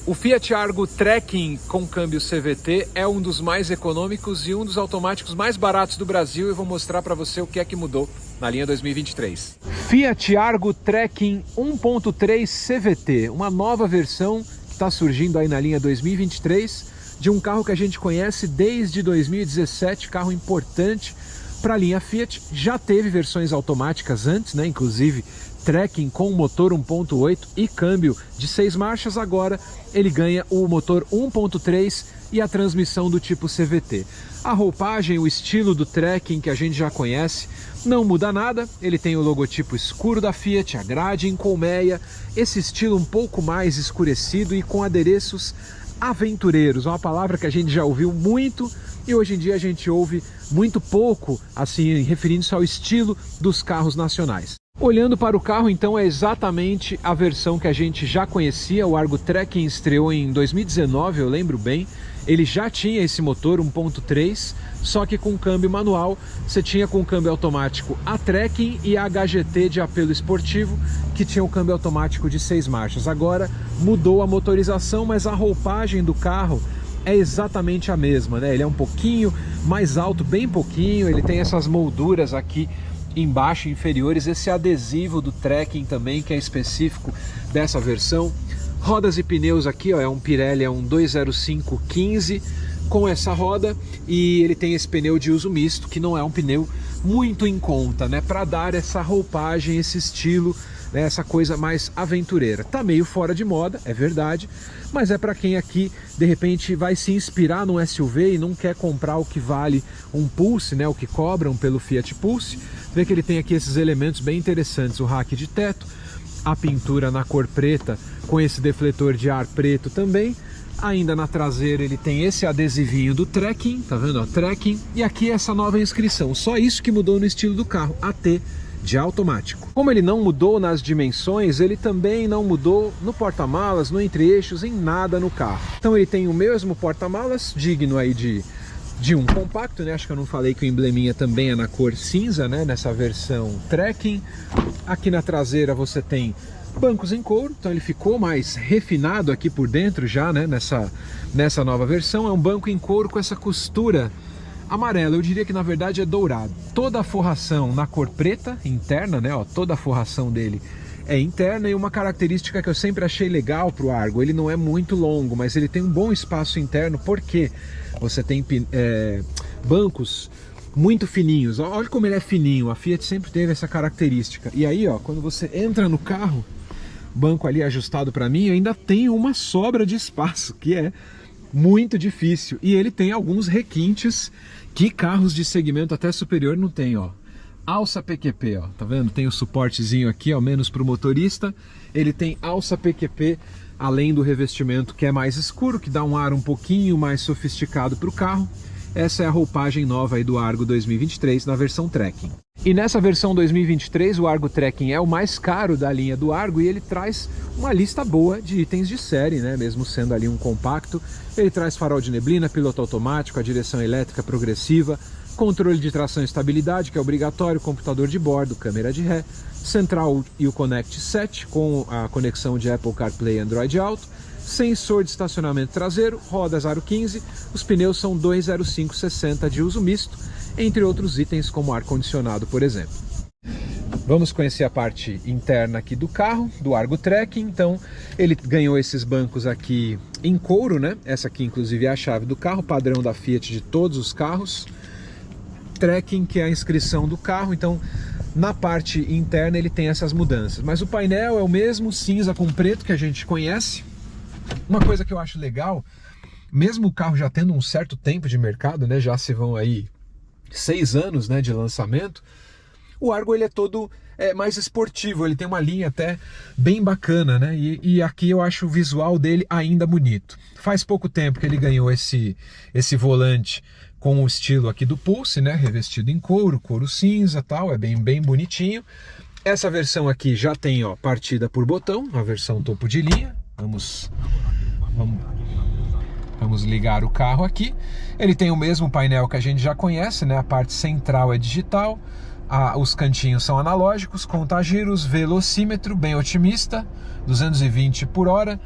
O Fiat Argo Trekking com câmbio CVT é um dos mais econômicos e um dos automáticos mais baratos do Brasil. Eu vou mostrar para você o que é que mudou na linha 2023. Fiat Argo Trekking 1.3 CVT, uma nova versão que está surgindo aí na linha 2023 de um carro que a gente conhece desde 2017, carro importante para a linha Fiat. Já teve versões automáticas antes, né? Inclusive Trekking com motor 1.8 e câmbio de 6 marchas. Agora ele ganha o motor 1.3 e a transmissão do tipo CVT. A roupagem, o estilo do Trekking que a gente já conhece, não muda nada. Ele tem o logotipo escuro da Fiat, a grade em colmeia, esse estilo um pouco mais escurecido e com adereços aventureiros, uma palavra que a gente já ouviu muito e hoje em dia a gente ouve muito pouco, assim, referindo-se ao estilo dos carros nacionais. Olhando para o carro, então, é exatamente a versão que a gente já conhecia. O Argo Trekking estreou em 2019, eu lembro bem. Ele já tinha esse motor 1.3, só que com câmbio manual. Você tinha com câmbio automático a Trekking e a HGT de apelo esportivo, que tinha o câmbio automático de 6 marchas. Agora mudou a motorização, mas a roupagem do carro é exatamente a mesma, né? Ele é um pouquinho mais alto, bem pouquinho. Ele tem essas molduras aqui embaixo, inferiores, esse adesivo do Trekking também, que é específico dessa versão. Rodas e pneus aqui, ó, é um Pirelli, é um 205/15 com essa roda, e ele tem esse pneu de uso misto, que não é um pneu muito em conta, né, para dar essa roupagem, esse estilo, né, essa coisa mais aventureira. Tá meio fora de moda, é verdade, mas é para quem aqui de repente vai se inspirar num SUV e não quer comprar o que vale um Pulse, né, o que cobram pelo Fiat Pulse. Vê que ele tem aqui esses elementos bem interessantes, o rack de teto, a pintura na cor preta com esse defletor de ar preto também. Ainda na traseira ele tem esse adesivinho do Trekking, tá vendo, ó, Trekking, e aqui essa nova inscrição. Só isso que mudou no estilo do carro, AT de automático. Como ele não mudou nas dimensões, ele também não mudou no porta-malas, no entre-eixos, em nada no carro. Então ele tem o mesmo porta-malas, digno aí de um compacto, né? Acho que eu não falei que o embleminha também é na cor cinza, né? Nessa versão Trekking. Aqui na traseira você tem bancos em couro, então ele ficou mais refinado aqui por dentro já, né? Nessa nova versão. É um banco em couro com essa costura amarela, eu diria que na verdade é dourado. Toda a forração na cor preta, interna, né? Ó, toda a forração dele é interna, e uma característica que eu sempre achei legal para o Argo, ele não é muito longo, mas ele tem um bom espaço interno, porque você tem bancos muito fininhos. Olha como ele é fininho, a Fiat sempre teve essa característica. E aí, ó, quando você entra no carro, banco ali ajustado para mim, ainda tem uma sobra de espaço, que é muito difícil. E ele tem alguns requintes que carros de segmento até superior não tem, ó. Alça PQP, ó, tá vendo? Tem o suportezinho aqui, ao menos para o motorista. Ele tem alça PQP, além do revestimento que é mais escuro, que dá um ar um pouquinho mais sofisticado para o carro. Essa é a roupagem nova aí do Argo 2023 na versão Trekking. E nessa versão 2023 o Argo Trekking é o mais caro da linha do Argo, e ele traz uma lista boa de itens de série, né? Mesmo sendo ali um compacto. Ele traz farol de neblina, piloto automático, a direção elétrica progressiva, controle de tração e estabilidade, que é obrigatório, computador de bordo, câmera de ré, central e o Connect 7 com a conexão de Apple CarPlay e Android Auto, sensor de estacionamento traseiro, rodas aro 15, os pneus são 205/60 de uso misto, entre outros itens como ar-condicionado, por exemplo. Vamos conhecer a parte interna aqui do carro, do Argo Trekking. Então ele ganhou esses bancos aqui em couro, né? Essa aqui inclusive é a chave do carro, padrão da Fiat de todos os carros. Trekking, que é a inscrição do carro. Então na parte interna ele tem essas mudanças, mas o painel é o mesmo, cinza com preto, que a gente conhece. Uma coisa que eu acho legal, mesmo o carro já tendo um certo tempo de mercado, né, já se vão aí 6 anos, né, de lançamento, o Argo ele é todo mais esportivo, ele tem uma linha até bem bacana, né, e aqui eu acho o visual dele ainda bonito. Faz pouco tempo que ele ganhou esse volante com o estilo aqui do Pulse, né, revestido em couro cinza, tal, é bem bonitinho. Essa versão aqui já tem, ó, partida por botão, a versão topo de linha. Vamos ligar o carro aqui. Ele tem o mesmo painel que a gente já conhece, né? A parte central é digital, os cantinhos são analógicos, contagiros, velocímetro bem otimista, 220 por hora.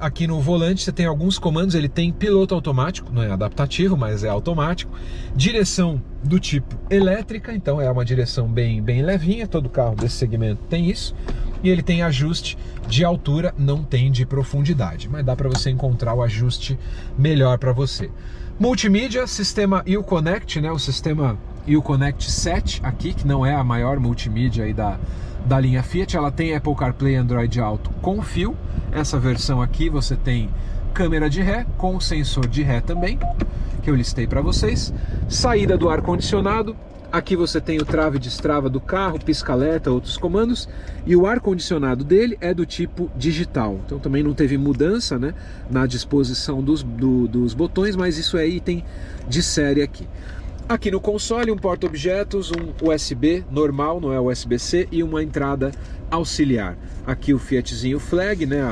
Aqui no volante você tem alguns comandos, ele tem piloto automático, não é adaptativo, mas é automático. Direção do tipo elétrica, então é uma direção bem levinha, todo carro desse segmento tem isso. E ele tem ajuste de altura, não tem de profundidade, mas dá para você encontrar o ajuste melhor para você. Multimídia, sistema Uconnect, né? O sistema Uconnect 7 aqui, que não é a maior multimídia aí da linha Fiat, ela tem Apple CarPlay e Android Auto com fio. Essa versão aqui você tem câmera de ré com sensor de ré também, que eu listei para vocês. Saída do ar-condicionado. Aqui você tem o trave e destrava do carro, pisca-alerta, outros comandos. E o ar-condicionado dele é do tipo digital. Então também não teve mudança, né, na disposição dos botões, mas isso é item de série aqui. Aqui no console, um porta-objetos, um USB normal, não é USB-C, e uma entrada auxiliar. Aqui o Fiatzinho Flag, né,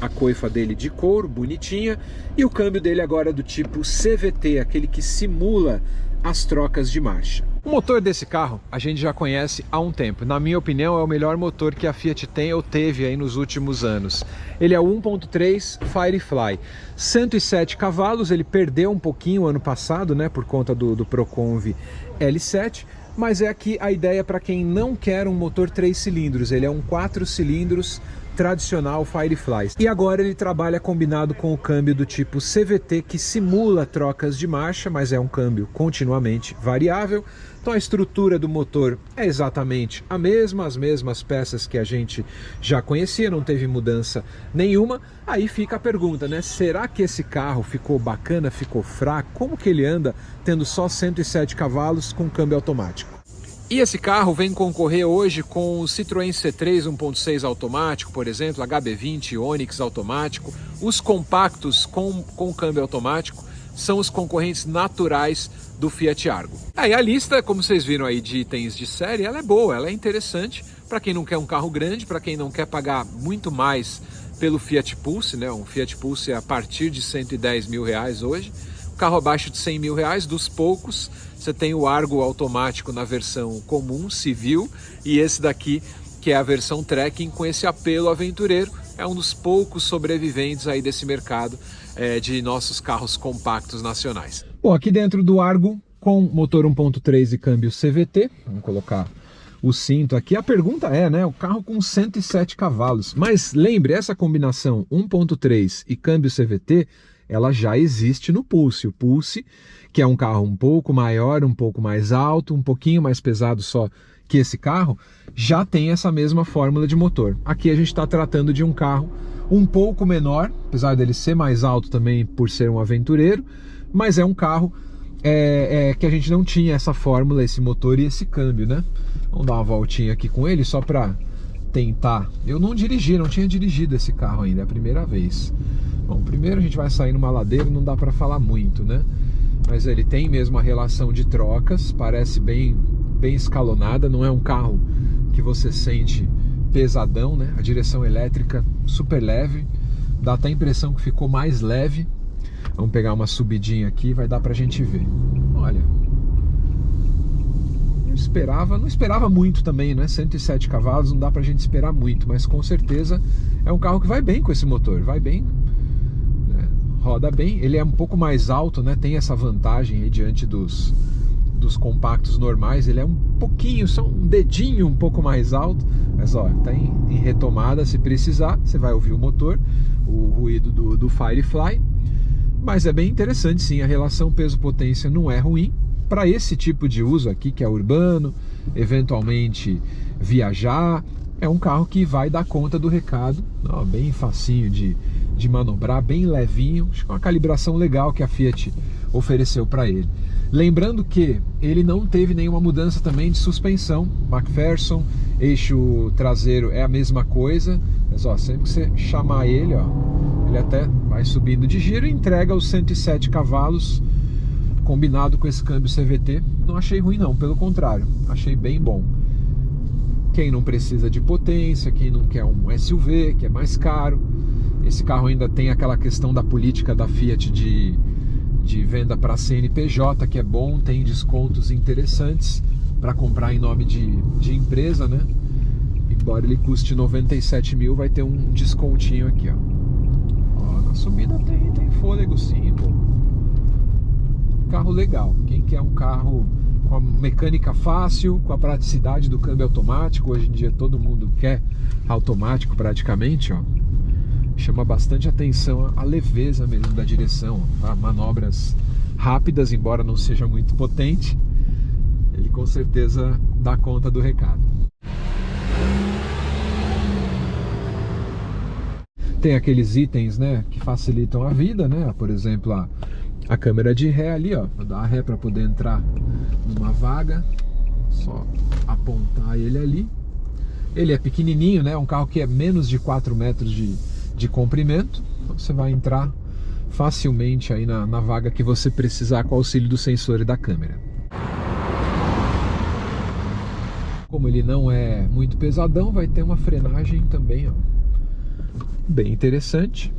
a coifa dele de couro, bonitinha. E o câmbio dele agora é do tipo CVT, aquele que simula as trocas de marcha. O motor desse carro a gente já conhece há um tempo. Na minha opinião, é o melhor motor que a Fiat tem ou teve aí nos últimos anos. Ele é o 1.3 Firefly, 107 cavalos, ele perdeu um pouquinho ano passado, né, por conta do Proconv L7, mas é aqui a ideia para quem não quer um motor 3 cilindros, ele é um 4 cilindros tradicional Firefly. E agora ele trabalha combinado com o câmbio do tipo CVT, que simula trocas de marcha, mas é um câmbio continuamente variável. Então a estrutura do motor é exatamente a mesma, as mesmas peças que a gente já conhecia, não teve mudança nenhuma. Aí fica a pergunta, né? Será que esse carro ficou bacana, ficou fraco? Como que ele anda tendo só 107 cavalos com câmbio automático? E esse carro vem concorrer hoje com o Citroën C3 1.6 automático, por exemplo, HB20, Onix automático. Os compactos com câmbio automático são os concorrentes naturais do Fiat Argo. Aí a lista, como vocês viram aí, de itens de série, ela é boa, ela é interessante para quem não quer um carro grande, para quem não quer pagar muito mais pelo Fiat Pulse, né? Um Fiat Pulse é a partir de 110 mil reais hoje. Carro abaixo de 100 mil reais, dos poucos, você tem o Argo automático na versão comum, civil, e esse daqui, que é a versão Trekking, com esse apelo aventureiro, é um dos poucos sobreviventes aí desse mercado de nossos carros compactos nacionais. Bom, aqui dentro do Argo, com motor 1.3 e câmbio CVT, vamos colocar o cinto aqui. A pergunta é, né, o carro com 107 cavalos, mas lembre, essa combinação 1.3 e câmbio CVT, ela já existe no Pulse. O Pulse, que é um carro um pouco maior, um pouco mais alto, um pouquinho mais pesado só que esse carro, já tem essa mesma fórmula de motor. Aqui a gente está tratando de um carro um pouco menor, apesar dele ser mais alto também por ser um aventureiro, mas é um carro que a gente não tinha essa fórmula, esse motor e esse câmbio, né? Vamos dar uma voltinha aqui com ele só para tentar. Eu não tinha dirigido esse carro ainda, é a primeira vez. Bom, primeiro a gente vai sair numa ladeira, não dá para falar muito, né? Mas ele tem mesmo a relação de trocas, parece bem escalonada, não é um carro que você sente pesadão, né? A direção elétrica super leve, dá até a impressão que ficou mais leve. Vamos pegar uma subidinha aqui, vai dar pra gente ver. Olha, não esperava muito também, né? 107 cavalos, não dá pra gente esperar muito, mas com certeza é um carro que vai bem com esse motor, vai bem, né? Roda bem, ele é um pouco mais alto, né? Tem essa vantagem aí diante dos compactos normais, ele é um pouquinho, só um dedinho um pouco mais alto, mas ó, tá em retomada, se precisar, você vai ouvir o motor, o ruído do Firefly, mas é bem interessante sim, a relação peso-potência não é ruim, para esse tipo de uso aqui, que é urbano, eventualmente viajar, é um carro que vai dar conta do recado, ó, bem facinho de manobrar, bem levinho, acho que é uma calibração legal que a Fiat ofereceu para ele. Lembrando que ele não teve nenhuma mudança também de suspensão, McPherson, eixo traseiro é a mesma coisa, mas ó, sempre que você chamar ele, ó, ele até vai subindo de giro e entrega os 107 cavalos, combinado com esse câmbio CVT, não achei ruim não, pelo contrário, achei bem bom. Quem não precisa de potência, quem não quer um SUV, que é mais caro, esse carro ainda tem aquela questão da política da Fiat de venda para CNPJ, que é bom, tem descontos interessantes para comprar em nome de empresa, né? Embora ele custe 97 mil, vai ter um descontinho aqui, ó. subida tem fôlego sim, pô. Carro legal. Quem quer um carro com a mecânica fácil, com a praticidade do câmbio automático, hoje em dia todo mundo quer automático praticamente, ó. Chama bastante atenção a leveza mesmo da direção, tá? Manobras rápidas, embora não seja muito potente, ele com certeza dá conta do recado. Tem aqueles itens, né, que facilitam a vida, né? Por exemplo, a câmera de ré ali, ó. Vou dar ré para poder entrar numa vaga. Só apontar ele ali. Ele é pequenininho, né? Um carro que é menos de 4 metros de comprimento. Então você vai entrar facilmente aí na vaga que você precisar com o auxílio do sensor e da câmera. Como ele não é muito pesadão, vai ter uma frenagem também, ó, bem interessante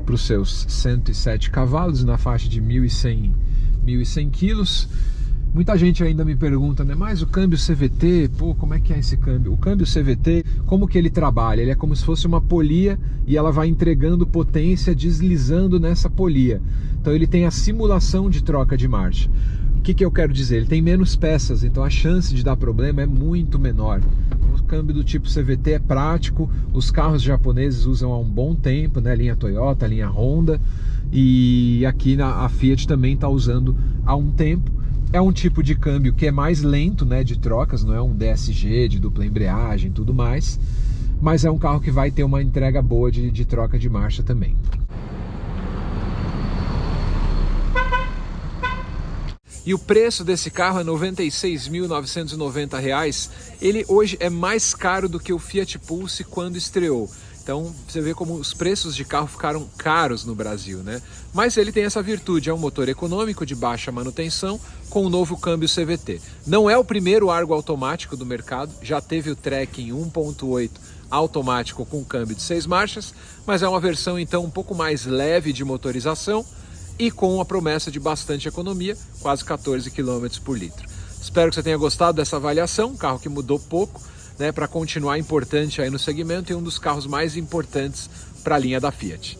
para os seus 107 cavalos na faixa de 1.100 quilos. Muita gente ainda me pergunta, né, mas o câmbio CVT, pô, como é que é esse câmbio? O câmbio CVT, como que ele trabalha? Ele é como se fosse uma polia e ela vai entregando potência, deslizando nessa polia. Então ele tem a simulação de troca de marcha. O que eu quero dizer? Ele tem menos peças, então a chance de dar problema é muito menor. O câmbio do tipo CVT é prático, os carros japoneses usam há um bom tempo, né? Linha Toyota, linha Honda, e aqui a Fiat também está usando há um tempo. É um tipo de câmbio que é mais lento, né, de trocas, não é um DSG de dupla embreagem e tudo mais, mas é um carro que vai ter uma entrega boa de troca de marcha também. E o preço desse carro é R$ 96.990. Ele hoje é mais caro do que o Fiat Pulse quando estreou. Então você vê como os preços de carro ficaram caros no Brasil, né? Mas ele tem essa virtude, é um motor econômico de baixa manutenção com o novo câmbio CVT. Não é o primeiro Argo automático do mercado, já teve o Trekking 1.8 automático com câmbio de 6 marchas, mas é uma versão então um pouco mais leve de motorização e com a promessa de bastante economia, quase 14 km por litro. Espero que você tenha gostado dessa avaliação, um carro que mudou pouco, né, para continuar importante aí no segmento e um dos carros mais importantes para a linha da Fiat.